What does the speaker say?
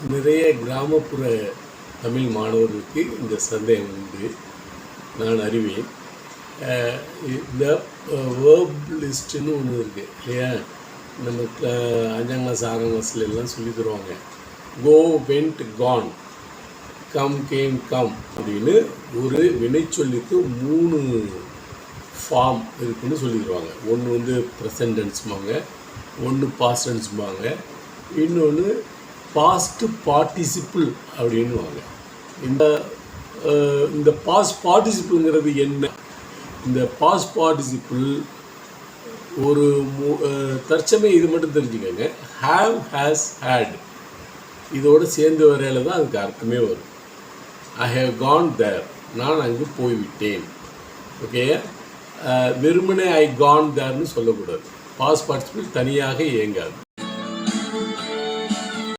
நிறைய கிராமப்புற தமிழ் மாணவர்களுக்கு இந்த சந்தேகம் உண்டு, நான் அறிவேன். இந்த வேர்ப் லிஸ்ட்டுன்னு ஒன்று இருக்குது இல்லையா, நம்ம 5ஆம் கிளாஸ் 6ஆம் கிளாஸ்ல எல்லாம் சொல்லி தருவாங்க. Go, went, gone, come, came, come அப்படின்னு ஒரு வினைச்சொல்லுக்கு 3 ஃபார்ம் இருக்குதுன்னு சொல்லி தருவாங்க. ஒன்று வந்து ப்ரெசன்ட் டென்ஸ்பாங்க, ஒன்று பாஸ்ட் டென்ஸ்பாங்க, இன்னொன்று பாஸ்ட் பார்ட்டிசிபிள் அப்படின்னுவாங்க. இந்த பாஸ்ட் பார்ட்டிசிபிள்ங்கிறது என்ன? இந்த பாஸ்ட் பார்ட்டிசிபிள் ஒரு தற்சமயம் இது மட்டும் தெரிஞ்சுக்கோங்க. ஹாவ், ஹேஸ், ஹேட் இதோடு சேர்ந்து வரையில் தான் அதுக்கு அர்த்தமே வரும். ஐ ஹேவ் கான் தேர், நான் அங்கு போய்விட்டேன். ஓகே, வெறுமனே ஐ கான் தேர்னு சொல்லக்கூடாது. பாஸ்ட் பார்ட்டிசிபிள் தனியாக இயங்காது.